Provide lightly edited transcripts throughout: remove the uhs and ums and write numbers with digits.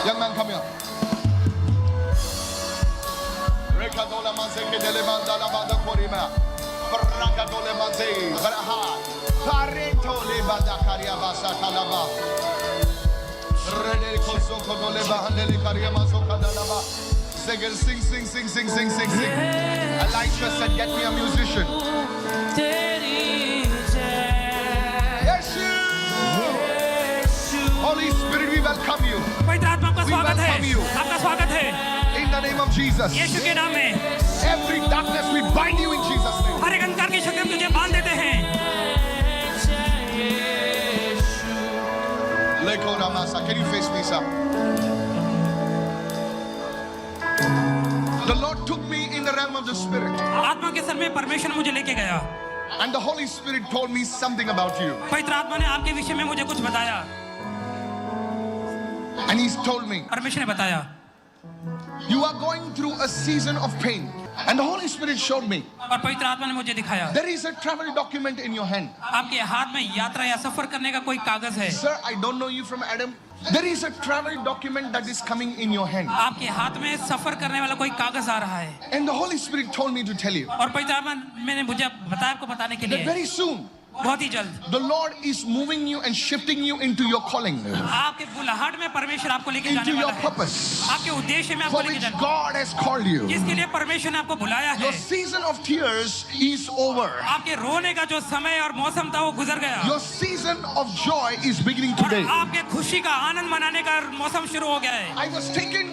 Young man, come here. Rekadola mazeke dele mandala bada korima. Brakadole maze. Braha. Parento le bada karia basa kalaba. Rede kosoko dole bahandele karia mazoka dalaba. Sing, sing, sing, sing, sing, sing, sing. Elisha said, get me a musician. Holy Spirit, we welcome you. We welcome you. In the name of Jesus. यीशु के नाम में Every darkness, we bind you in Jesus' name. हर एक अंधकार की शक्ति हम तुझे बांध देते हैं। Leko Ramasa, can you face me, sir? The Lord took me in the realm of the Spirit. आत्मा के सर में परमेश्वर मुझे लेके गया। And the Holy Spirit told me something about you. पवित्र आत्मा ने आपके विषय में मुझे कुछ बताया। And He's told me, परमेश्वर ने बताया, you are going through a season of pain. And the Holy Spirit showed me, और पवित्र आत्मा ने मुझे दिखाया, there is a travel document in your hand. आपके हाथ में यात्रा या सफर करने का कोई कागज है। Sir, I don't know you from Adam. There is a travel document that is coming in your hand. आपके हाथ में सफर करने वाला कोई कागज आ रहा है। And the Holy Spirit told me to tell you और पवित्र आत्मा मैंने मुझे बताया आपको बताने के that लिए, very soon बहुत ही जल्द the Lord is moving you and shifting you into your calling, आपके बुलाहट में परमेश्वर आपको लेके into जाने your वाला है। purpose आपके उद्देश्य में आपको for लेके which जाना, God has called you. जिसके लिए परमेश्वर ने आपको बुलाया है। Your season of tears is over. आपके रोने का जो समय और मौसम था वो गुजर गया। Your season of joy is beginning और today. आपके खुशी का आनंद मनाने का मौसम शुरू हो गया है। I was taken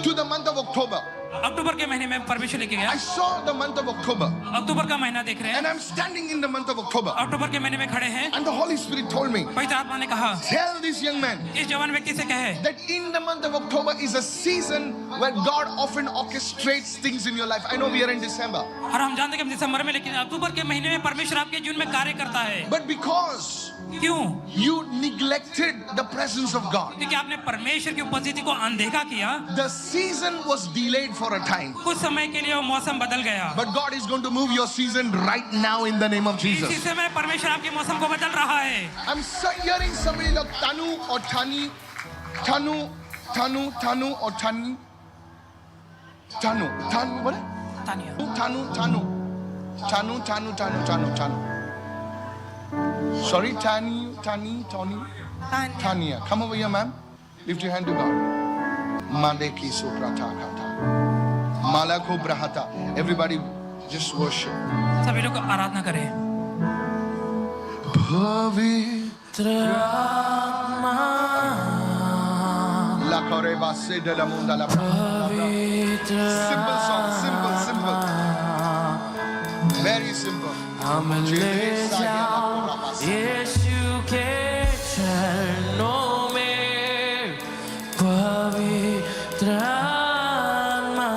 to the month of October. अक्टूबर के महीने में परमेश्वर लेके गया। I saw the month of October. अक्टूबर का महीना देख रहे And हैं, I'm standing in the month of October. अक्टूबर के महीने में खड़े हैं। And the Holy Spirit told me, पवित्र आत्मा ने कहा, tell this young man इस जवान व्यक्ति से कहे that in the month of October is a season where God often orchestrates things in your life. I know we are in December. और हम जानते हैं कि हम दिसंबर में, लेकिन अक्टूबर के महीने में परमेश्वर आपके जीवन में कार्य करता है। But because क्यों? you neglected the presence of God, क्योंकि आपने परमेश्वर की उपस्थिति को अनदेखा किया। the season was delayed for a time. कुछ समय के लिए वो मौसम बदल गया। But God is going to move your season right now in the name of इसी Jesus. समय परमेश्वर आपके मौसम को बदल रहा है। I'm hearing somebody like Tanu or Tani. Tanu or Tani. Tanu, what? Tania, Tanu. Sorry, Tani. Tania. Come over here, ma'am. Lift your hand to God. Madeki suprata kata. Malako brahata. Everybody just worship. सभी लोग आराधना करें। Pavitra La koreba se de la munda la simple song, simple. Very simple. यीशु के चरणों में पवित्र आत्मा,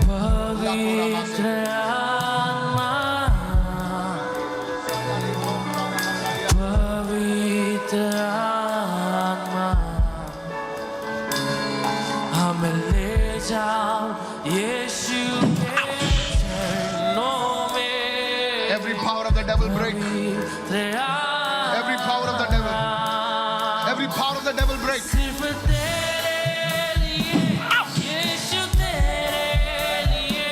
पवित्र आत्मा, पवित्र आत्मा, हमें ले जाओ यीशु के चरणों में। Every power of the devil break. Every power of the devil. Every power of the devil break. सिर्फ तेरे लिए, यीशु तेरे लिए,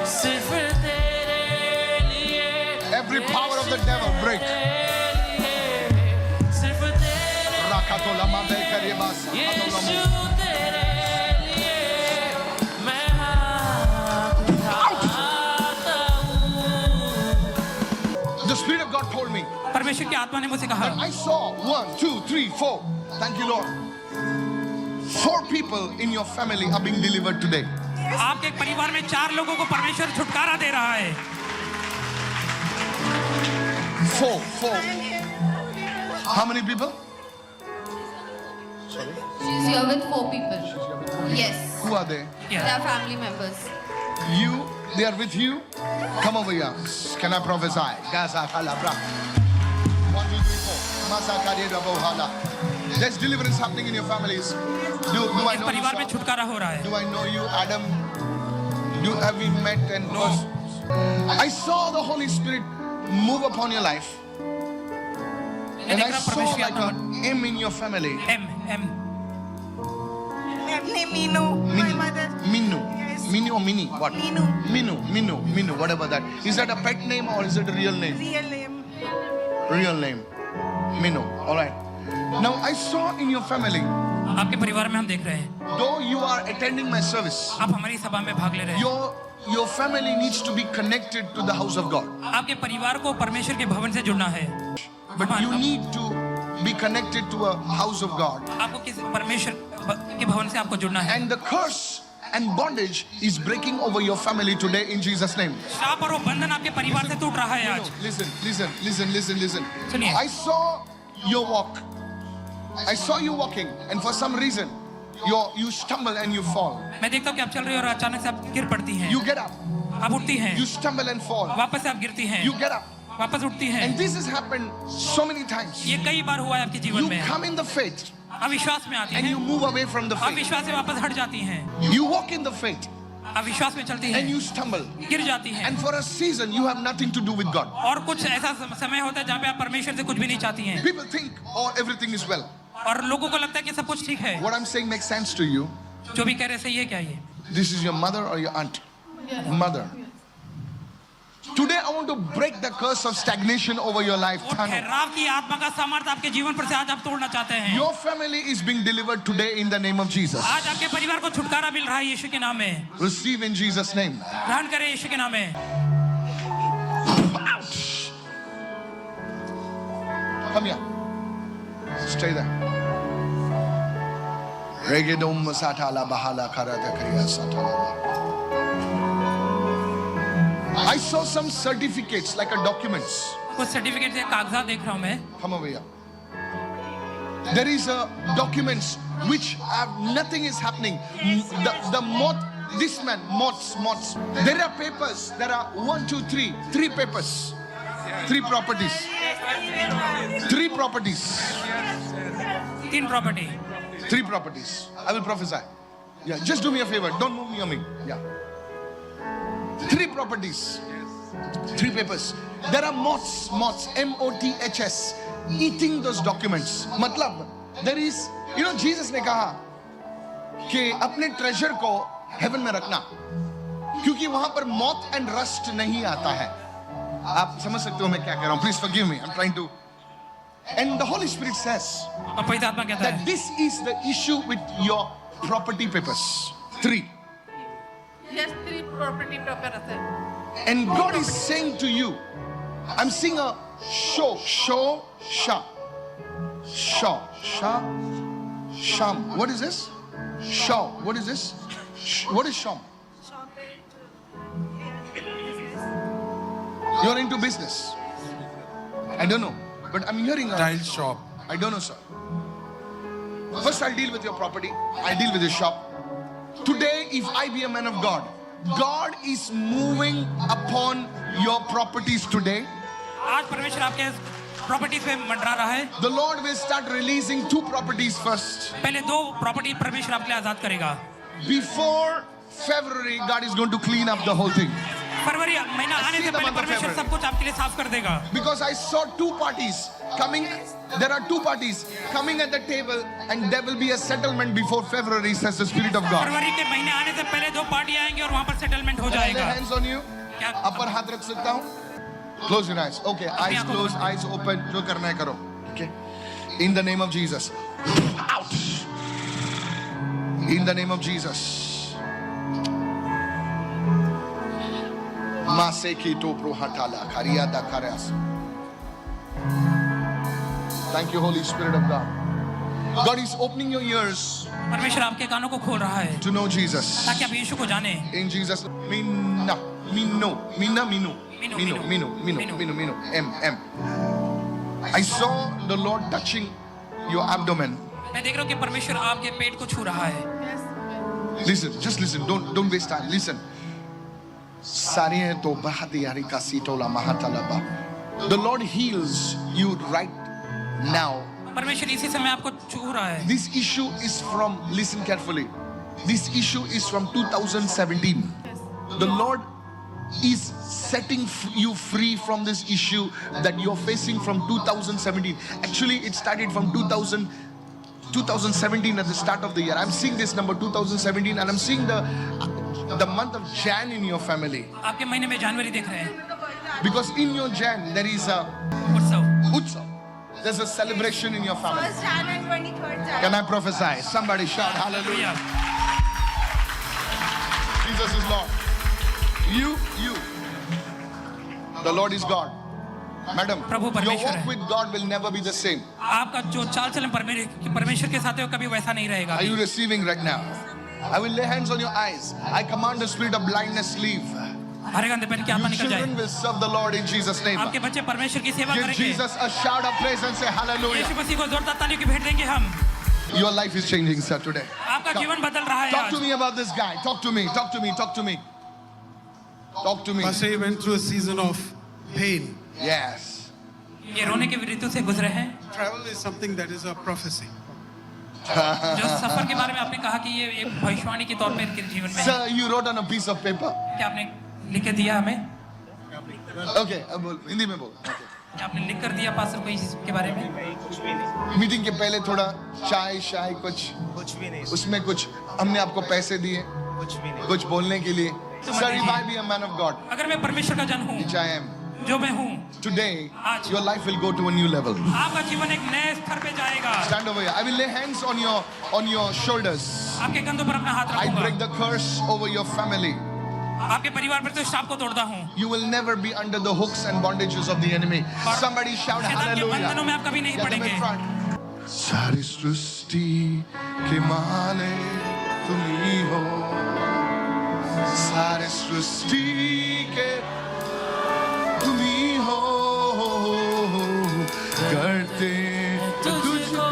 सिर्फ तेरे लिए। Every power of the devil break. सिर्फ तेरे, Rakatola mande karibas. यीशु तेरे लिए मैं हाथ उठाता हूँ। The Spirit of God told me. परमेश्वर की आत्मा ने मुझसे कहा, I saw 1, 2, 3, 4. Thank you, Lord. 4 people in your family are being delivered today. आपके परिवार में 4 लोगों को परमेश्वर छुटकारा दे रहा है। 4. How many people? She's here with 4 people. Yes. Who are they? They are family members. You? They are with you? Come over here. Can I prophesy? Gaza kalabra. 1, 2, 3, 4. Masakari rabohala. There's deliverance happening in your families. Do I इस know परिवार में you? छुटकारा हो रहा है। Do I know you, Adam? Have we met and No. I saw the Holy Spirit move upon your life. And I देख रहा saw परमेश्वर की like आत्मा an M in your family. M name Minu. My mother. Minu. Yes. Minu or Mini? What? Minu. Minu, whatever that. Is that a pet name or is it a real name? Real name. Real name. Minu. All right. Now I saw in your family, आपके परिवार में हम देख रहे हैं, though you are attending my service, आप हमारी सभा में भाग ले रहे हैं, your family needs to be connected to the house of God. आपके परिवार को परमेश्वर के भवन से जुड़ना है, But you need to be connected to a house of God. आपको किस परमेश्वर के भवन से आपको जुड़ना है. And the curse and bondage is breaking over your family today in Jesus' name. शाप और वो बंधन आपके परिवार से टूट रहा है आज. Listen. सुनिए. I saw your walk. I saw you walking, and for some reason, you stumble and you fall. मैं देखता हूँ कि आप चल रही हैं और अचानक से आप गिर पड़ती हैं. You get up, आप उठती हैं, you stumble and fall. वापस से आप गिरती हैं, You get up, वापस उठती हैं. and this has happened so many times. ये कई बार हुआ है आपके जीवन You में. come in the faith, आप विश्वास में आती and हैं, you move away from the आप faith. विश्वास से वापस हट जाती हैं. You walk in the faith, आप विश्वास में चलती and हैं, you stumble. गिर जाती हैं. And for a season, you have nothing to do with God. और कुछ ऐसा समय होता है जहाँ पे आप परमेश्वर से कुछ भी नहीं चाहती हैं. People think, oh, everything is well. और लोगों को लगता है कि सब कुछ ठीक है. What I'm saying makes sense to you. जो भी कह रहे सही है क्या ये? This is your mother or your aunt? Mother. Today I want to break the curse of stagnation over your life. वो ठहराव की आत्मा का सामर्थ्य आपके जीवन पर से आज आप तोड़ना चाहते हैं. Your family is being delivered today in the name of Jesus. आज आपके परिवार को छुटकारा मिल रहा है यीशु के नाम में. Receive in Jesus' name. ग्रहण करें यीशु के नाम में. Come here. Stay there. Regedom satala bahala karada kriya satala. I saw some certificates like a documents. कुछ सर्टिफिकेट या कागजात देख रहा हूँ मैं. Come over here. There is a documents which have nothing is happening. The moth, this man, moths. There are papers. There are 1, 2, 3 papers. 3 properties. 3 properties. 3 property. 3 properties. I will prophesy. Yeah, just do me a favor. Don't move near me. Yeah. 3 properties. 3 papers. There are moths, M-O-T-H-S, eating those documents. मतलब, there is, Jesus ने कहा कि अपने treasure को heaven में रखना, क्योंकि वहां पर moth and rust नहीं आता है. आप समझ सकते हो मैं क्या कह रहा हूं? Please forgive me. I'm trying to. And the Holy Spirit says और पवित्र आत्मा कहता that है this is the issue with your property papers. 3. Yes, 3 property papers है. And God is saying to you, I'm seeing a sham. What is this? Shaw. What is this? What is sham? You're into business. I don't know, but I'm hearing a Tile shop. I don't know, sir. First, I'll deal with your property. I'll deal with your shop. Today, if I be a man of God, God is moving upon your properties today. आज परमेश्वर आपके properties पे मंडरा रहा है. The Lord will start releasing 2 properties first. पहले 2 property परमेश्वर आपके लिए आजाद करेगा. Before February, God is going to clean up the whole thing. फरवरी महीना आने से पहले परमेश्वर सब कुछ आपके लिए साफ कर देगा. Because I saw 2 parties coming. There are 2 parties coming at the table, and there will be a settlement before February, says the Spirit of God. फरवरी के महीने आने से पहले 2 पार्टी आएंगे और वहां पर सेटलमेंट हो Can I lay जाएगा. hands on you? क्या Upper हाथ रख सकता हूँ? Close your eyes. Okay, eyes आंखों closed, बंद करो. eyes open. जो करना है करो. Okay. In the name of Jesus. Out. In the name of Jesus. Maseki to prohatala kariada karas. Thank you, Holy Spirit of God. God is opening your ears परमेश्वर आपके कानों को खोल रहा है to know Jesus. ताकि आप यीशु को जाने. In Jesus, Minu. M. I saw the Lord touching your abdomen. मैं देख रहा हूँ कि परमेश्वर आपके पेट को छू रहा है. Listen, just listen. Don't waste time. Listen. The Lord heals you right now. परमेश्वर इसी समय आपको छू रहा है. This issue is from, listen carefully. This issue is from 2017. The Lord is setting you free from this issue that you're facing from 2017. Actually, it started from 2017 at the start of the year. I'm seeing this number 2017, and I'm seeing the month of Jan in your family. आपके महीने में जनवरी देख रहे हैं, Because in your Jan, there is a उत्सव। utsav. There's a celebration in your family. First Jan and 23rd Jan. Can I prophesy? Somebody shout hallelujah. Jesus is Lord. You. The Lord is God. Madam, Prabhu your परमेश्वर walk है। with God will never be the same. आपका जो चाल चलन परमेश्वर के साथ है वो कभी वैसा नहीं रहेगा। Are you receiving right now? I will lay hands on your eyes. I command the spirit of blindness leave. हरे गंदे पहन के आत्मा Your निकल children जाए। will serve the Lord in Jesus' name. आपके बच्चे परमेश्वर की सेवा Give करेंगे। Jesus a shout of praise and say Yeshu hallelujah. मसीह को जोरदार तालियों की भेंट देंगे हम। Your life is changing, sir, today. आपका जीवन बदल रहा है Talk आज। to me about this guy. Talk to me. Talk to me. Talk to me. Talk to me. Pastor, he went through a season of pain. Yes. ये रोने के ऋतु से गुजरे हैं। Travel is something that is a prophecy. जो सफर के बारे में आपने कहा कि ये एक भविष्यवाणी के तौर पे इनके जीवन में है। Sir, you wrote on a piece of paper. क्या आपने लिख के दिया हमें? Okay, हिंदी में बोल. क्या आपने लिख कर दिया पास्टर को इसके बारे में? मीटिंग के पहले थोड़ा चाय कुछ भी नहीं, उसमें कुछ हमने आपको पैसे दिए कुछ भी नहीं। कुछ बोलने के लिए. तो Sir, मैं if I be a man of God, अगर मैं परमेश्वर का जन हूँ, which I am, जो मैं हूँ, today आज your life will go to a new level. आपका जीवन एक नए स्तर पे जाएगा। Stand over here. I will lay hands on your shoulders. आपके कंधों पर अपना हाथ I break रखूंगा। the curse over your family. आपके परिवार पर तो शाप को तोड़ता हूँ। You will never be under the hooks and bondages of the enemy. Somebody shout शैतान के hallelujah. बंधनों में आप कभी नहीं Get them in पड़ेंगे। front. सारी सृष्टि के मालिक तुम ही हो, सारी सृष्टि के तुम ही हो, करते तुझको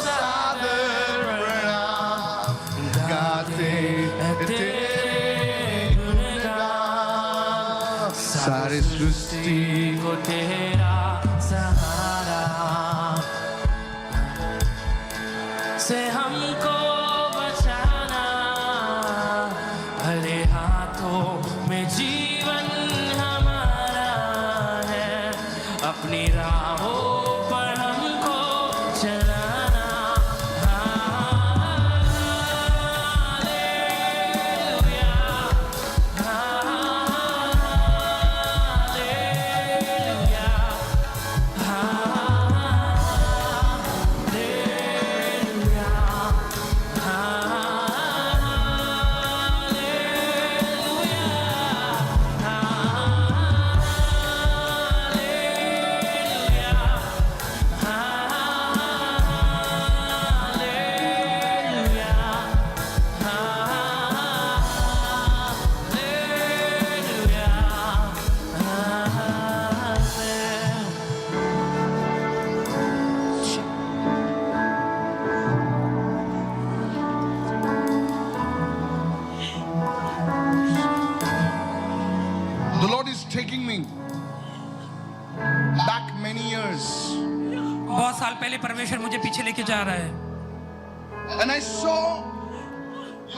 सादर प्रणाम, गाते तेरे गुणगान, सारी सृष्टि को तेरा सहारा से हमको बचाना, भले हाथों में जीवन हमारा है, अपनी राहों पर हमको चलाना। Hallelujah, hallelujah, The Lord is taking me back many years, बहुत साल पहले परमेश्वर मुझे पीछे लेके जा रहा है and I saw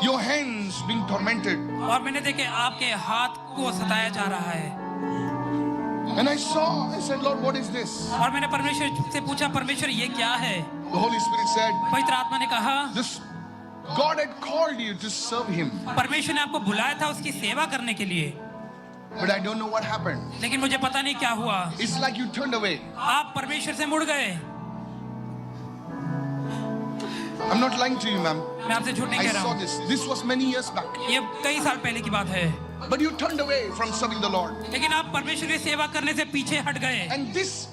your hands being tormented, और मैंने देखे आपके हाथ को सताया जा रहा है। and I said, Lord, what is this? और मैंने परमेश्वर से पूछा, परमेश्वर ये क्या है? The Holy Spirit said, पवित्र आत्मा ने कहा, this God had called you to serve Him, परमेश्वर ने आपको बुलाया था उसकी सेवा करने के लिए, but I don't know what happened. लेकिन मुझे पता नहीं क्या हुआ। It's like you turned away. आप परमेश्वर से मुड़ गए। I'm not lying to you, ma'am. मैं आपसे झूठ नहीं I कह रहा saw हूँ। this. This was many years back. ये कई साल पहले की बात है, But you turned away from serving the Lord. लेकिन आप परमेश्वर की सेवा करने से पीछे हट गए। And this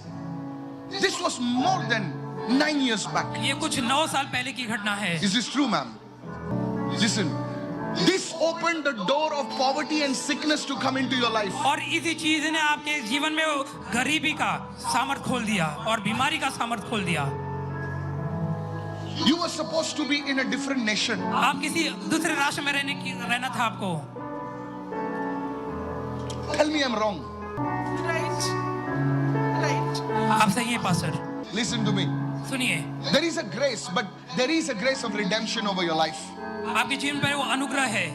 was more than 9 years back. ये कुछ 9 साल पहले की घटना है। Is this true, ma'am? Listen. This opened the door of poverty and sickness to come into your life. और इसी चीज ने आपके जीवन में वो गरीबी का सामर्थ खोल दिया और बीमारी का सामर्थ खोल दिया। You were supposed to be in a different nation. आप किसी दूसरे राष्ट्र में रहना था आपको। Tell me I'm wrong. Right. Right. आप सही हैं पास्टर। Listen to me. सुनिए, There is a grace, but there is a grace of redemption over your life. आपके जीवन पर वो अनुग्रह है,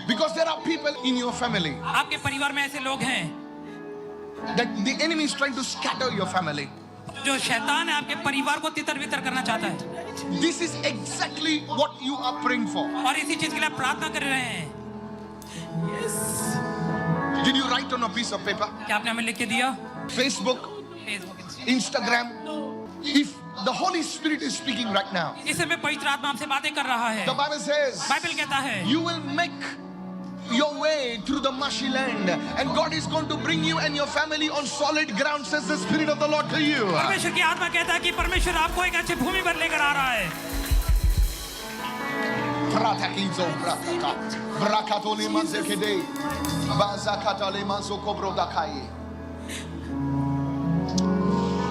Because there are people in your family आपके परिवार में ऐसे लोग हैं that the enemy is trying to scatter your family. जो शैतान है आपके परिवार को तितर बितर करना चाहता है, This is exactly what you are praying for. और इसी चीज के लिए आप प्रार्थना कर रहे हैं। Did you write on a piece of paper? क्या आपने हमें लिख के दिया? Facebook, Facebook, Instagram. If the Holy Spirit is speaking right now, इस समय पवित्र आत्मा आपसे बातें कर रहा है। the Bible says बाइबल कहता है you will make your way through the marshy land, and God is going to bring you and your family on solid ground, says the Spirit of the Lord to you. परमेश्वर की आत्मा कहता है कि परमेश्वर आपको एक अच्छी भूमि पर लेकर आ रहा है। Pratakizo brakata, brakatoli manzekede, bazakatali manzokobrodakai.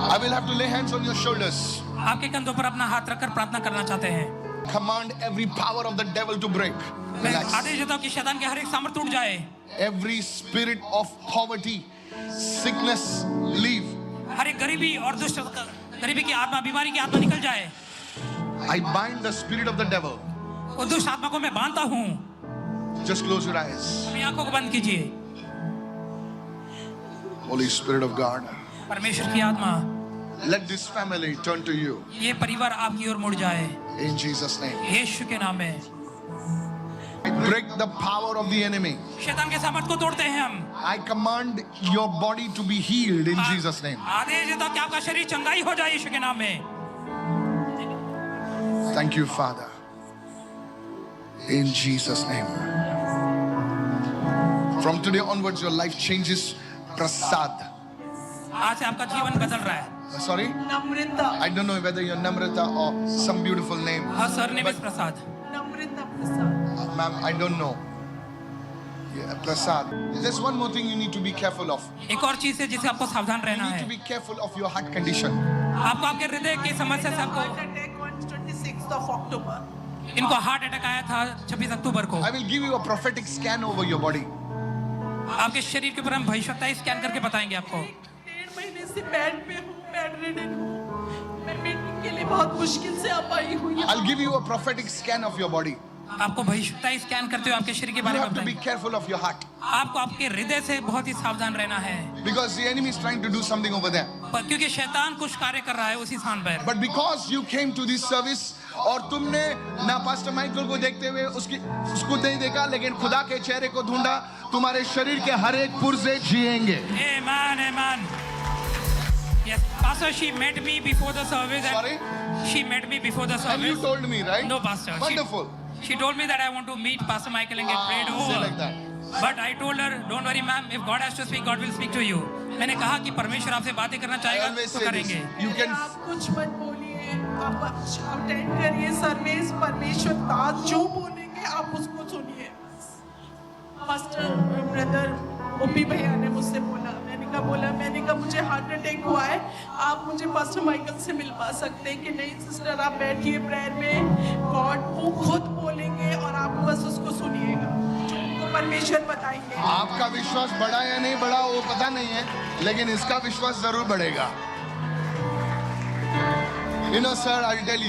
I will have to lay hands on your shoulders. आपके कंधों पर अपना हाथ रखकर प्रार्थना करना चाहते हैं। Command every power of the devil to break. मैं Relax. आदेश देता हूँ कि शैतान के हर एक सामर्थ टूट जाए। Every spirit of poverty, sickness, leave. हर एक गरीबी और दुष्ट गरीबी की आत्मा, बीमारी की आत्मा निकल जाए। I bind the spirit of the devil. वो दुष्ट आत्मा को मैं बांधता हूँ। Just close your eyes. अपनी आंखों को बंद कीजिए। Holy Spirit of God, परमेश्वर की आत्मा, let this family turn to you. ये परिवार आपकी ओर मुड़ जाए। In Jesus' name. यीशु के नाम में Break the power of the enemy. शैतान के सामर्थ को तोड़ते हैं हम। I command your body to be healed in Jesus' name. आदेश देता हूँ कि आपका शरीर चंगाई हो जाए यीशु के नाम में। Thank you, Father. In Jesus' name. From today onwards, your life changes. Prasad. आज से आपका जीवन बदल रहा है। Sorry? Namrita. I don't know whether you're Namrata or some beautiful name. हाँ sir, name is Prasad. Namrita Prasad. Ma'am, I don't know. Yeah, Prasad. There's one more thing you need to be careful of. एक और चीज है जिसे आपको सावधान You रहना need है। to be careful of your heart condition. आपको आपके हृदय की समस्या से आपको, Heart attack on 26th of October. इनको हार्ट अटैक आया था 26 अक्टूबर को। I will give you a prophetic scan over your body. आपके शरीर के ऊपर हम भविष्यवाणी स्कैन करके बताएंगे आपको। 1.5 महीने से बेड पे हूँ, बेड रिडन हूँ। मैं मीटिंग के लिए बहुत मुश्किल से आ पाई हूँ। I'll give you a prophetic scan of your body. आपको भविष्यवाणी स्कैन करते हुए आपके शरीर के You बारे में have to be बताएंगे। careful of your heart आपको आपके हृदय से बहुत ही सावधान रहना है, because the enemy is trying to do something over there. क्योंकि शैतान कुछ कार्य कर रहा है उसी स्थान पर। But because you came to this service और तुमने ना पास्टर माइकल को देखते हुए उसको नहीं देखा, लेकिन खुदा के चेहरे को ढूंढा, तुम्हारे शरीर के हर एक पुर्जे जिएंगे। Amen, amen. Yes, Pastor, she met me before the service. Sorry? She met me before the And you service. told me, right? No, Pastor. Wonderful. She told me that I want to meet Pastor Michael and get prayed Say over. like that. But I told her, don't worry, ma'am. If God has to speak, God will speak to you. मैंने कहा कि परमेश्वर आपसे बातें करना I चाहेगा always तो say this. करेंगे। You can आप कुछ मत बोलिए, आप अटेंड करिए सर्विस। परमेश्वर दास जो बोलेंगे आप उसको सुनिए। पास्टर ब्रदर ओपी भैया ने मुझसे बोला, मैंने कहा मुझे हार्ट अटैक हुआ है, आप मुझे पास्टर माइकल से मिलवा सकते हैं कि नहीं सिस्टर, आप बैठिए प्रेयर में, गॉड वो खुद बोलेंगे और आप बस उसको सुनिएगा, जो उनको परमेश्वर बताएंगे। आपका विश्वास बढ़ा या नहीं बढ़ा वो पता नहीं है, लेकिन इसका विश्वास जरूर बढ़ेगा। You know, sir, I'll tell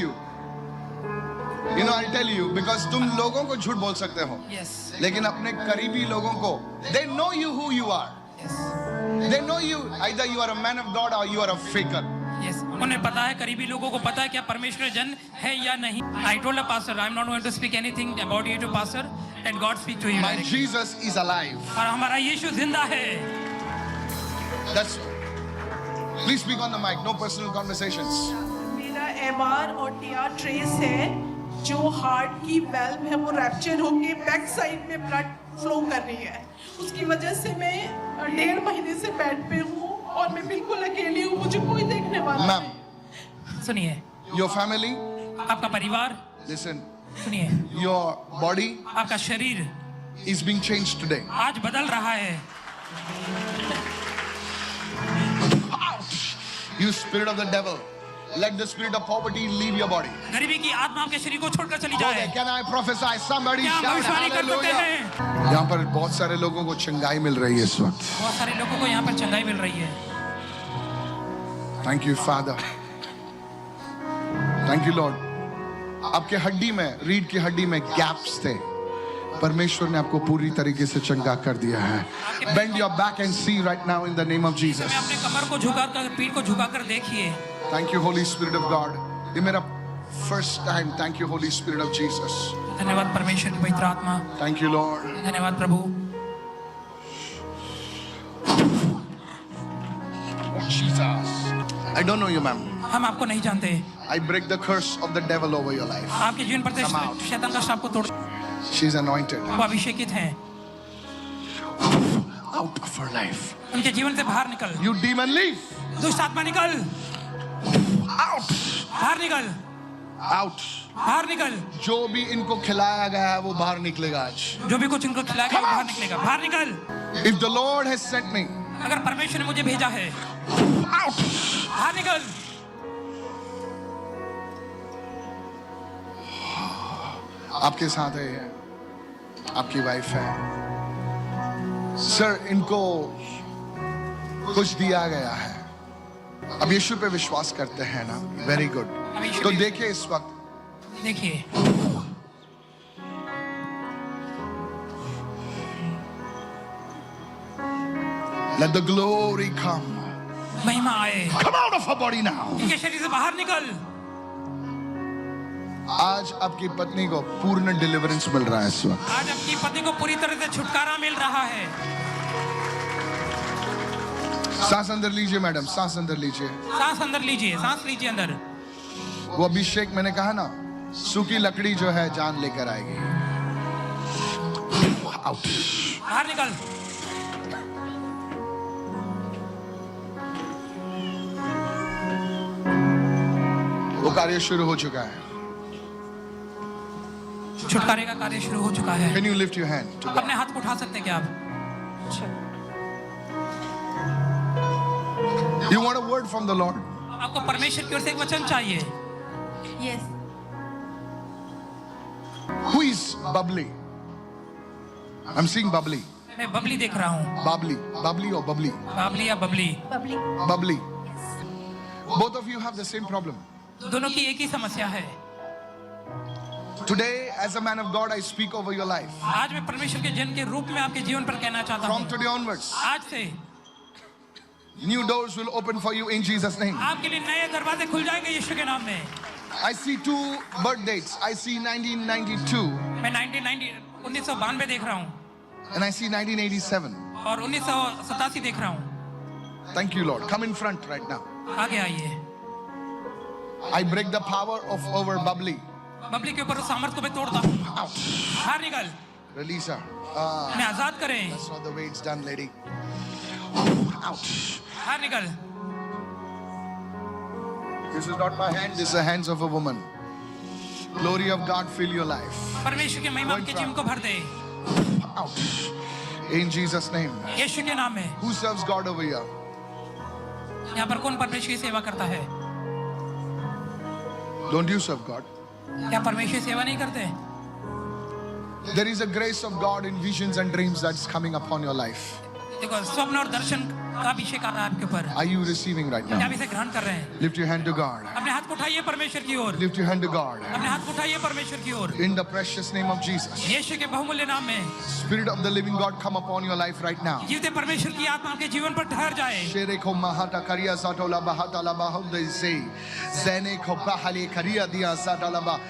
you, because तुम लोगों को झूठ बोल सकते हो, Yes, लेकिन अपने करीबी लोगों को, they know you who you are. yes, They know you, either you are a man of God or you are a faker. yes. उन्हें पता है, करीबी लोगों को पता है क्या परमेश्वर जन है या नहीं। I told the pastor, I'm not going to speak anything about you to pastor, and God speak to you My directly. Jesus is alive. और हमारा यीशु जिंदा है। That's. Please speak on the mic. No personal conversations. मेरा MR और TR trace है, जो heart की valve है वो रैप्चर होके बैक साइड में ब्लड फ्लो कर रही है। उसकी वजह से मैं 1.5 महीने से बेड पे हूँ और मैं बिल्कुल अकेली हूँ, मुझे कोई देखने वाला Ma'am, नहीं। सुनिए, your family, आपका परिवार, listen, सुनिए, your body आपका शरीर is being changed today. आज बदल रहा है। Ouch! You spirit of the devil, let the spirit of poverty leave your body. गरीबी की आत्मा आपके शरीर को छोड़कर चली Go there. जाए। Can I prophesy? Somebody क्या shout भविष्यवाणी कर सकते hallelujah. हैं? यहाँ पर बहुत सारे लोगों को चंगाई मिल रही है इस वक्त। बहुत सारे लोगों को यहाँ पर चंगाई मिल रही है। Thank you, Father. Thank you, Lord. आपके हड्डी में, रीढ़ की हड्डी में गैप्स थे, परमेश्वर ने आपको पूरी तरीके से चंगा कर दिया है. Bend your back and see right now in the name of Jesus. मैं अपने कमर को झुकाकर पीठ को झुकाकर देखिए. Thank you, Holy Spirit of God. ये मेरा first time. Thank you, Holy Spirit of Jesus. धन्यवाद परमेश्वर की पवित्र आत्मा. Thank you, Lord. धन्यवाद प्रभु. Oh, Jesus. I don't know you, ma'am. हम आपको नहीं जानते. I break the curse of the devil over your life. आपके जीवन पर Come out. शैतान का श्राप को तोड़. She's anointed. वो अभिषेकित हैं. Out of her life. उनके जीवन से बाहर निकल. You demon, leave. दुष्ट आत्मा निकल. Out. बाहर निकल. Out. बाहर निकल. जो भी इनको खिलाया गया है वो बाहर निकलेगा आज. जो भी कुछ इनको खिलाया गया वो बाहर निकलेगा. बाहर निकल. If the Lord has sent me, अगर परमेश्वर ने मुझे भेजा है. out. बाहर निकल. आपके साथ है ये, आपकी वाइफ है. सर, इनको कुछ दिया गया है. अब यीशु पे विश्वास करते हैं ना? Very good. तो देखिए इस वक्त देखिए. let the glory come. महिमा आए. Come out of her body now. इनके शरीर से बाहर निकल. आज आपकी पत्नी को पूर्ण डिलीवरेंस मिल रहा है इस वक्त. आज आपकी पत्नी को पूरी तरह से छुटकारा मिल रहा है. सांस अंदर लीजिए मैडम, सांस अंदर लीजिए. सांस अंदर लीजिए. सांस लीजिए अंदर. वो अभिषेक मैंने कहा ना, सूखी लकड़ी जो है जान लेकर आएगी. आउट. बाहर निकल. वो कार्य शुरू हो चुका है. छुटकारे का कार्य शुरू हो चुका है. Can you lift your hand to God? अपने हाथ को उठा सकते हैं क्या आप? You want a word from the Lord? आपको परमेश्वर की ओर से एक वचन चाहिए. Yes. Who is bubbly? I'm seeing bubbly. मैं बबली देख रहा हूँ. Bubbly. Bubbly or bubbly? Babli या Babli. Public. Bubbly. Both of you have the same problem. दोनों की एक ही समस्या है. Today, as a man of God, I speak over your life. आज मैं परमेश्वर के जन के रूप में आपके जीवन पर कहना चाहता From हूँ. today onwards, आज से new doors will open for you in Jesus' name. आपके लिए नए दरवाजे खुल जाएंगे यीशु के नाम में. I see two birth dates. I see 1992 मैं 1992 देख रहा हूँ and I see 1987. और 1987 देख रहा हूँ. Thank you, Lord. Come in front right now. आगे आइए. I break the power of over bubbly. Babli के ऊपर उस सामर्थ को मैं तोड़ता हूँ. Out. बाहर निकल. Release her. मैं आजाद करें. That's not the way it's done, lady. Out. बाहर निकल. This is not my hand. This is the hands of a woman. Glory of God fill your life. परमेश्वर की महिमा आपके जीवन को भर दे. Out. In Jesus' name. यीशु के नाम में. Who serves God over here? यहाँ पर कौन परमेश्वर की सेवा करता है? Don't you serve God? क्या परमेश्वर सेवा नहीं करते? There is a grace of God in visions and dreams that's coming upon your life. देखो स्वप्न और दर्शन का अभिषेक आ रहा है आपके ऊपर. Are you receiving right क्या now? आप इसे ग्रहण कर रहे हैं? Lift your hand to God. अपने हाथ को उठाइए परमेश्वर की ओर. Lift your hand to God. अपने हाथ को उठाइए परमेश्वर की ओर. In the precious name of Jesus. यीशु के बहुमूल्य नाम में Spirit of the living God come upon your life right now. जीवते परमेश्वर की आत्मा आपके जीवन पर ठहर जाए. Shereko mahata kariya satola bahata la bahudai se. Zene ko pahali kariya dia satala ba.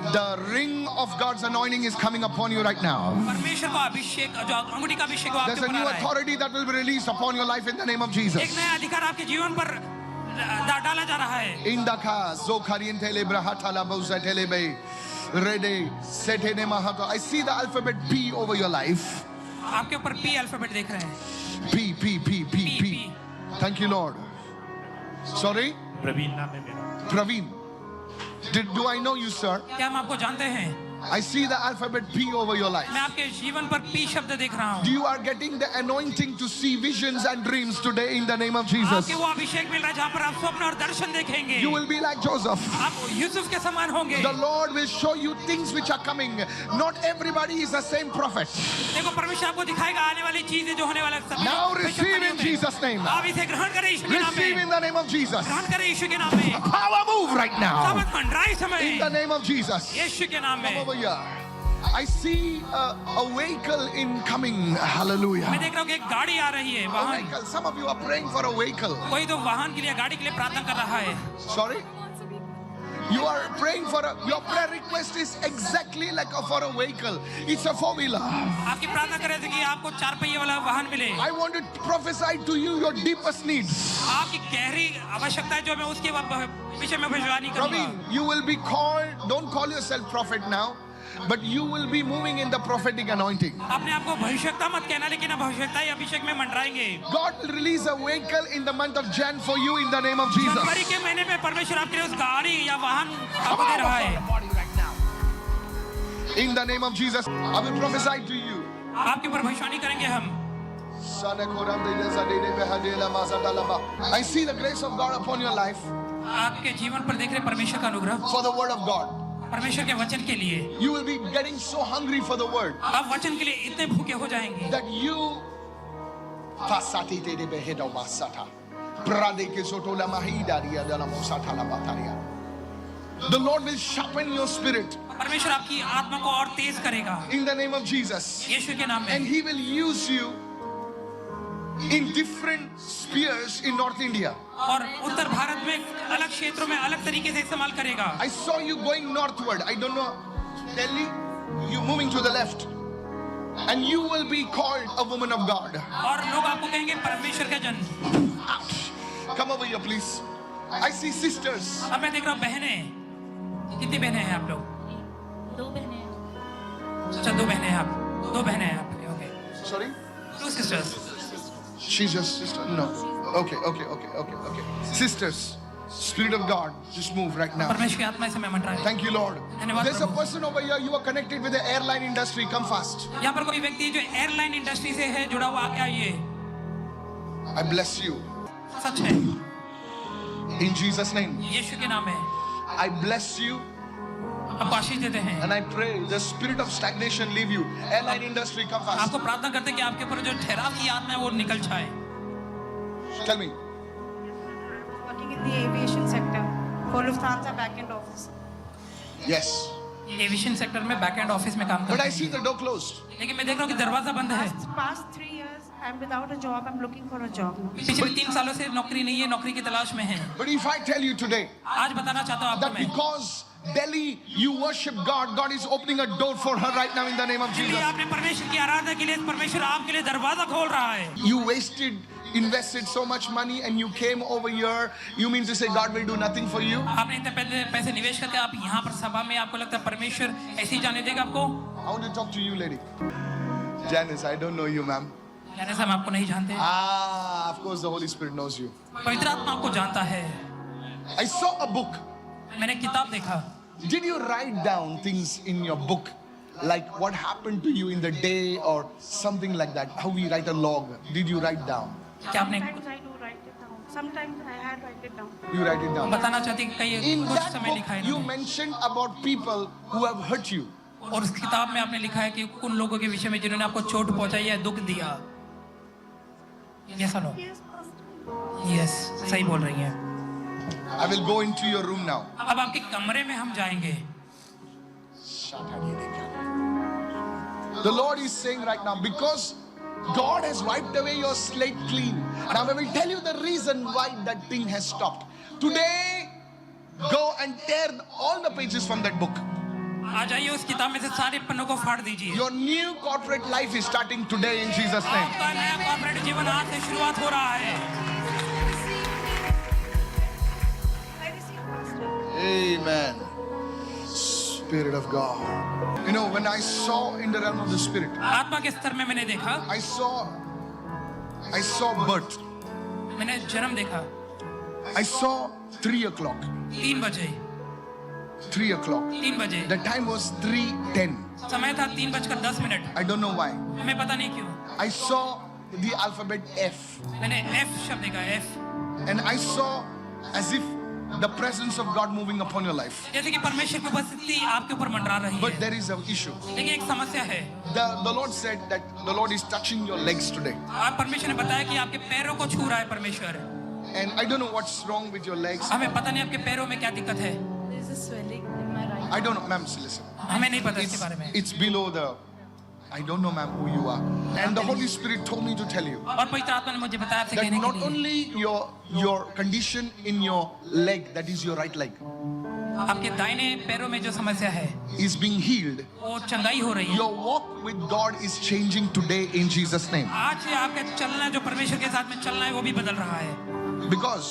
The ring of God's anointing is coming upon you right now. परमेश्वर का अभिषेक जो अंगूठी का अभिषेक वो आपके There's a ऊपर आ new रहा है. authority that will be released upon your life in the name of एक Jesus. नया अधिकार आपके जीवन पर डाला जा रहा है. Indaka zokarientele brahatala bozatele be. Rede setene mahato. I see the alphabet P over your life. आपके ऊपर P अल्फाबेट देख रहे हैं. P, P, P, P, P. Thank you, Lord. Sorry? Praveen नाम है मेरा. Praveen. Do I know you, sir? क्या हम आपको जानते हैं? I see the alphabet P over your life. मैं आपके जीवन पर P शब्द देख रहा हूँ. You are getting the anointing to see visions and dreams today in the name of Jesus. आपके वो अभिषेक मिल रहा है जहाँ पर आप स्वप्न और दर्शन देखेंगे. You will be like Joseph. आप यूसुफ के समान होंगे. The Lord will show you things which are coming. Not everybody is the same prophet. देखो परमेश्वर आपको दिखाएगा आने वाली चीजें जो होने वाला है. Now receive in Jesus' name. आप इसे ग्रहण करें यीशु के नाम Receive में. in the name of Jesus. ग्रहण करें यीशु के नाम में. Power move right now. सामर्थ मंडराए समय In the name of Jesus. यीशु के नाम Come में. over here. I see a vehicle incoming. Hallelujah. मैं देख रहा हूँ कि एक गाड़ी आ रही है, A वाहन। vehicle. Some of you are praying for a vehicle. कोई तो वाहन के लिए, गाड़ी के लिए प्रार्थना कर रहा है। Sorry? You are praying for your prayer request is exactly like for a vehicle. It's a four-wheeler. आपकी प्रार्थना कर रहे थे कि आपको 4 पहिए वाला वाहन मिले। I want to prophesy to you your deepest needs. आपकी गहरी आवश्यकता है जो मैं उसके विषय में भविष्यवाणी करूंगा। Praveen, you will be called, don't call yourself prophet now, but you will be moving in the prophetic anointing. अपने आप को भविष्यता मत कहना, लेकिन भविष्यता ही अभिषेक में मंडराएंगे। God will release a vehicle in the month of Jan for you in the name of Jesus. जनवरी के महीने में परमेश्वर आपके लिए उस गाड़ी या वाहन आपको दे रहा है। In the name of Jesus, I will prophesy to you. आपके ऊपर भविष्यवाणी करेंगे हम। I see the grace of God upon your life आपके जीवन पर देख रहे परमेश्वर का अनुग्रह, for the word of God. परमेश्वर के वचन के लिए। You will be getting so hungry for the word आप वचन के लिए इतने भूखे हो जाएंगे that you the Lord will sharpen your spirit परमेश्वर आपकी आत्मा को और तेज करेगा in the name of Jesus, यीशु के नाम and में। He will use you in different spheres in North India. और उत्तर भारत में अलग क्षेत्रों में अलग तरीके से इस्तेमाल करेगा। I saw you going northward. I don't know, Delhi, you moving to the left, and you will be called a woman of God. और लोग आपको कहेंगे परमेश्वर का जन। Come over here, please. I see sisters. अब मैं देख रहा हूँ बहनें। कितनी बहनें हैं आप लोग? 2 बहनें हैं। अच्छा 2 बहनें हैं आप। 2 बहनें हैं आप। Okay. Sorry? 2 sisters। She's your sister? No. Okay. Sisters, Spirit of God, just move right now. परमेश्वर की आत्मा से मैं मंडरा है। Thank you, Lord. धन्यवाद There's a Prabhu. person over here. You are connected with the airline industry. Come fast. यहाँ पर कोई व्यक्ति है जो एयरलाइन इंडस्ट्री से है जुड़ा हुआ, आके आइए। I bless you. सच है, In Jesus' name. यीशु के नाम है। I bless you. आपको आशीष देते हैं। And I pray the spirit of stagnation leave you. Airline industry, come fast. आपको प्रार्थना करते हैं कि आपके ऊपर जो ठहराव की आत्मा है वो निकल जाए। Tell me. Working in the aviation sector for Lufthansa back-end office. Yes. Aviation sector में बैक एंड ऑफिस में काम But करते I see हैं। the door closed. लेकिन मैं देख रहा हूँ कि दरवाजा बंद है। Past 3 years, I'm without a job. I'm looking for a job now. पिछले 3 सालों से नौकरी नहीं है, नौकरी की तलाश में है। But if I tell you today आज बताना चाहता हूँ आपको that मैं, because Delhi, you worship God, God is opening a door for her right now in the name of इसलिए Jesus. आपने परमेश्वर की आराधना के लिए परमेश्वर आपके लिए दरवाजा खोल रहा है। You invested so much money and you came over here. You mean to say God will do nothing for you? आपने इतने पैसे निवेश करके आप यहाँ पर सभा में आपको लगता है परमेश्वर ऐसे ही जाने देगा आपको? I want to talk to you, lady. Janice, I don't know you, ma'am. यानी हम आपको नहीं जानते। Of course the Holy Spirit knows you. पवित्र आत्मा आपको जानता है। I saw a book. मैंने किताब देखा। Did you write down things in your book? Like what happened to you in the day or something like that? How we write a log. Did you write down? क्या आपने Sometimes I do write it down. Sometimes I had write it down. You write it down. बताना चाहती कि कई In कुछ that समय लिखा है book, you इन्होंने। mentioned about people who have hurt you. और उस किताब में आपने लिखा है कि उन लोगों के विषय में जिन्होंने आपको चोट पहुंचाई है, दुख दिया। Yes or no? Yes, Pastor. Yes, सही बोल रही हैं। I will go into your room now. अब आपके कमरे में हम जाएंगे। The Lord is saying right now, because God has wiped away your slate clean. Now I will tell you the reason why that thing has stopped. Today, go and tear all the pages from that book. आ जाइए उस किताब में से सारे पन्नों को फाड़ दीजिए। Your new corporate life is starting today in Jesus' name. आपका नया कॉर्पोरेट जीवन आज से शुरुआत हो रहा है। I receive, Pastor. Amen. Spirit of God. You know, when I saw in the realm of the Spirit, आत्मा के स्तर में मैंने देखा, I saw birth. मैंने जन्म देखा। I saw 3 o'clock. 3 बजे। 3 o'clock. 3 बजे। The time was 3:10. समय था 3:10। I don't know why. हमें पता नहीं क्यों। I saw the alphabet F. मैंने F शब्द देखा, F। And I saw as if the presence of God moving upon your life. जैसे कि परमेश्वर की उपस्थिति आपके ऊपर मंडरा रही But है। there is an issue. लेकिन एक समस्या है। The Lord said that the Lord is touching your legs today. आप परमेश्वर ने बताया कि आपके पैरों को छू रहा है परमेश्वर। And I don't know what's wrong with your legs. हमें पता नहीं आपके पैरों में क्या दिक्कत है। There's a swelling in my right. I don't know, ma'am. Listen. हमें नहीं पता इसके बारे में। It's below the. I don't know, ma'am, who you are. And the Holy Spirit told me to tell you और पवित्र आत्मा ने मुझे बताया आपसे that कहने not के लिए only your condition in your leg, that is your right leg, आपके दाहिने पैरों में जो समस्या है is being healed. वो चंगाई हो रही है। Your walk with God is changing today in Jesus' name. आज से आपका चलना जो परमेश्वर के साथ में चलना है वो भी बदल रहा है। Because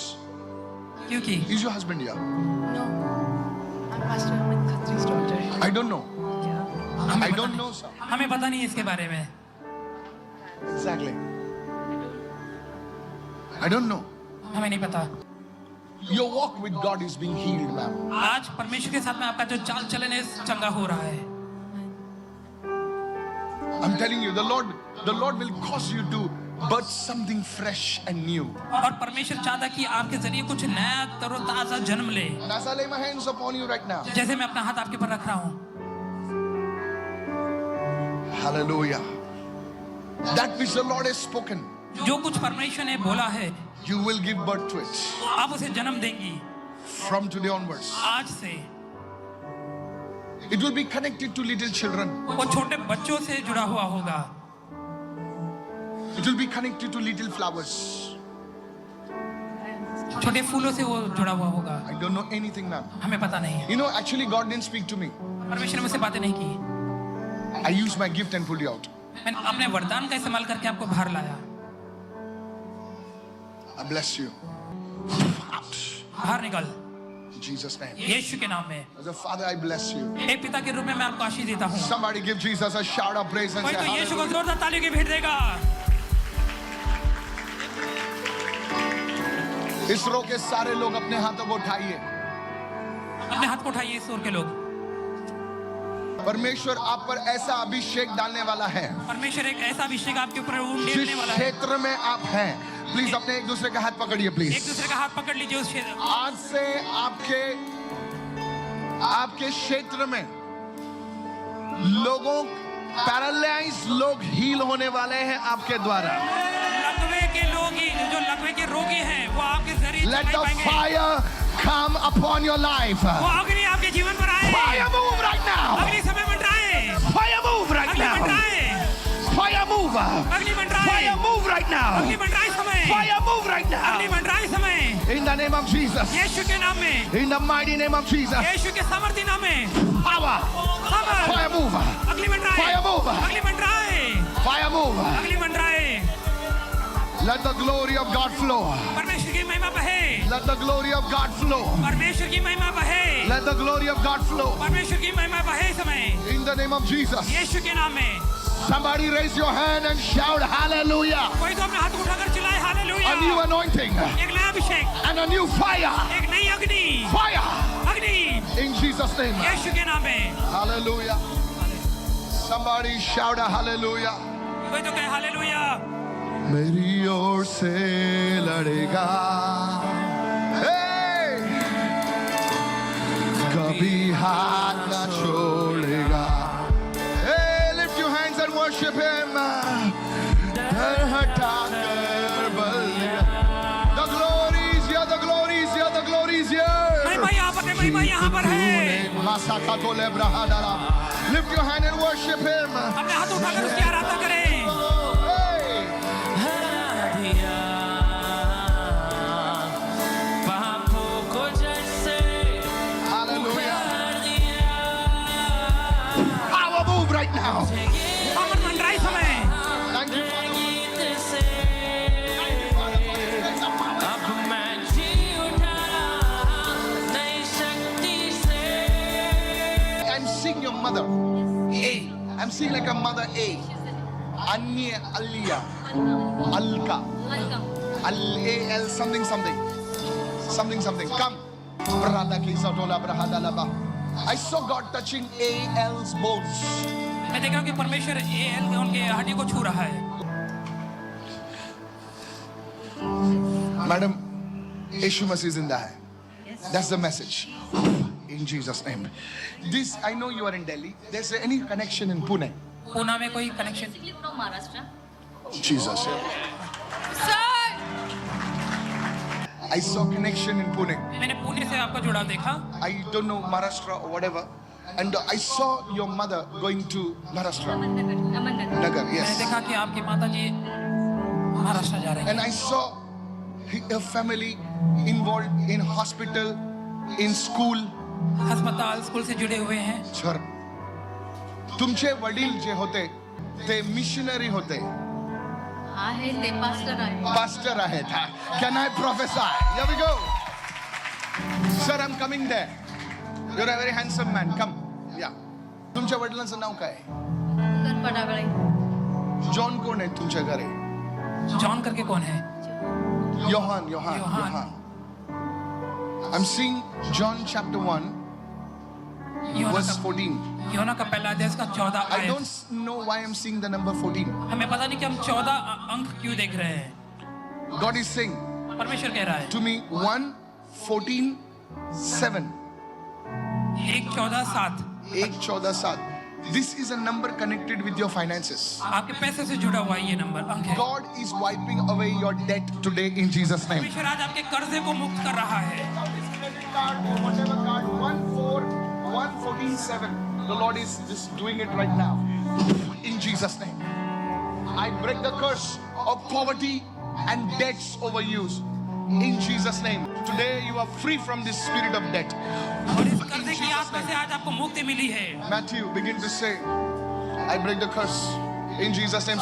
क्योंकि is your husband here? No, I'm Pastor Amit Khatri's daughter. I don't know. हमें I पता don't नहीं- know, sir. हमें पता नहीं इसके बारे में। Exactly. I don't know. हमें नहीं पता। Your walk with God is being healed, ma'am. आज परमेश्वर के साथ में आपका जो चाल चलन है चंगा हो रहा है। I'm telling you, the Lord will cause you to birth something fresh and new. और परमेश्वर चाहता कि आपके जरिए कुछ नया तरोताजा जन्म ले। And as I lay my hands upon you right now, जैसे मैं अपना हाथ आपके ऊपर रख रहा हूँ, hallelujah. That which the Lord has spoken, जो कुछ परमेश्वर ने बोला है you will give birth to it आप उसे जन्म देंगी। from today onwards. आज से It will be connected to little children. वो छोटे बच्चों से जुड़ा हुआ होगा। It will be connected to little flowers. छोटे फूलों से वो जुड़ा हुआ होगा। I don't know anything, ma'am. हमें पता नहीं। You know, actually, God didn't speak to me. परमेश्वर ने मुझसे बातें नहीं की। I used my gift and pulled you out. मैंने अपने वरदान का इस्तेमाल करके आपको बाहर लाया। I bless you. Out. बाहर निकल In Jesus' name. यीशु के नाम में। As a father, I bless you. एक पिता के रूप में मैं आपको आशीष देता हूँ। Somebody give Jesus a shout of praise and कोई say तो यीशु को hallelujah. जोरदार तालियों की भेंट देगा। इस रो के सारे लोग अपने हाथों को उठाइए। अपने हाथ को उठाइए इस ओर के लोग। परमेश्वर आप पर ऐसा अभिषेक डालने वाला है परमेश्वर एक ऐसा अभिषेक आपके ऊपर जिस उड़ने वाला है। क्षेत्र में आप हैं। प्लीज अपने एक दूसरे का हाथ पकड़िए एक प्लीज। दूसरे का हाथ पकड़ लीजिए उस क्षेत्र। आज से आपके क्षेत्र में लोगों पैरालाइज लोग हील होने वाले हैं आपके द्वारा। लकवे के लोग ही जो लकवे के रोगी हैं वो आपके जरिए Let चंगाई the पाएंगे। fire come upon your life. वो अग्नि आपके जीवन पर आए। Fire move right now. अग्नि समय मंडराए। Fire move right अग्नि now. मंडराए। Fire move. अग्नि मंडराए। Fire move right now. अग्नि मंडराए समय। Fire move right अग्नि now. मंडराए समय। In the name of Jesus. यीशु के नाम में। In the mighty name of Jesus. यीशु के सामर्थी नाम में। Power. खबर। Fire move. अग्नि मंडराए। Fire move. अग्नि मंडराए। Fire move. अग्नि मंडराए। Let the glory of God flow. परमेश्वर की महिमा बहे। Let the glory of God flow. परमेश्वर की महिमा बहे। Let the glory of God flow. परमेश्वर की महिमा बहे समय। In the name of Jesus. यीशु के नाम में। Somebody raise your hand and shout hallelujah. कोई तो अपने हाथ उठाकर चिल्लाए हालेलुया। A new anointing एक नया अभिषेक। and a new fire. एक नई अग्नि। Fire. अग्नि। In Jesus' name. यीशु के नाम में। Hallelujah. Somebody shout a hallelujah. कोई तो कहे हालेलुया। मेरी ओर से लड़ेगा Hey! कभी हाथ ना छोड़ेगा Hey, lift your hands and worship him डर हटा कर Ballia The glory is here, the glory is here, the glory is here महिमा यहाँ पर है, महिमा यहाँ पर है। मासा का तो लेब्रा डाला Lift your hand and worship him अपने हाथ उठाकर उसकी आराधना करें। Hey! हरा दिया पापों को जैसे Hallelujah. हरा दिया Power move right now. अमर मंडराई समय। Thank you, Father. गीत से अब मैं जी उठा नई शक्ति से I'm seeing your mother. A. I'm seeing like a mother A. Anya Aliyah. Alka. Al-A-L something something. Something something. Come. Brada ki satola brahada laba. I saw God touching A-L's bones. मैं देख रहा हूँ कि परमेश्वर L उनके हड्डी को छू रहा है। Madam, Yeshu Masih is in there. That's the message. In Jesus' name. This, I know you are in Delhi. There's any connection in Pune? Poona में कोई connection? from Maharashtra. Jesus. I saw connection in Pune. मैंने पुणे से आपका जुड़ाव देखा, I don't know, Maharashtra or whatever. And I saw your mother going to Maharashtra. Aman Nagar, मैंने yes. देखा कि आपकी माता जी महाराष्ट्र जा रही And हैं। I saw her family involved in hospital, in school. अस्पताल स्कूल से जुड़े हुए हैं। सर, तुमचे वडील जे होते ते मिशनरी होते, आहे ते पास्टर आहे. पास्टर आहेत. Can I prophesy? Here we go. Sir, I'm coming there. You're a very handsome man. Come. Yeah. तुमच्या वडिलांचं नाव काय? मधुकर पडागळे. जॉन कोण आहे तुमच्या घरी? जॉन करके कौन है? Johan. Johan. I'm seeing John chapter 1, योना verse का 14. योना का पहला अध्याय का 14 I आयत। don't know why I'm seeing the number 14. हमें पता नहीं कि हम 14 अंक क्यों देख रहे हैं। God is saying परमेश्वर कह रहा है to me 1, 14, 7. 1-14-7 1-14-7. This is a number connected with your finances. आपके पैसे से जुड़ा हुआ ये नंबर अंक है। God is wiping away your debt today in Jesus' name. परमेश्वर आज आपके कर्जे को मुक्त कर रहा है। Whatever card, 1-4-1-14-7. The Lord is just doing it right now. In Jesus' name. I break the curse of poverty and debts over you. In Jesus' name. Today you are free from this spirit of debt. और इस कर्जे की आत्मा से आज आपको मुक्ति मिली है। Matthew, begin to say, I break the curse. In Jesus' name.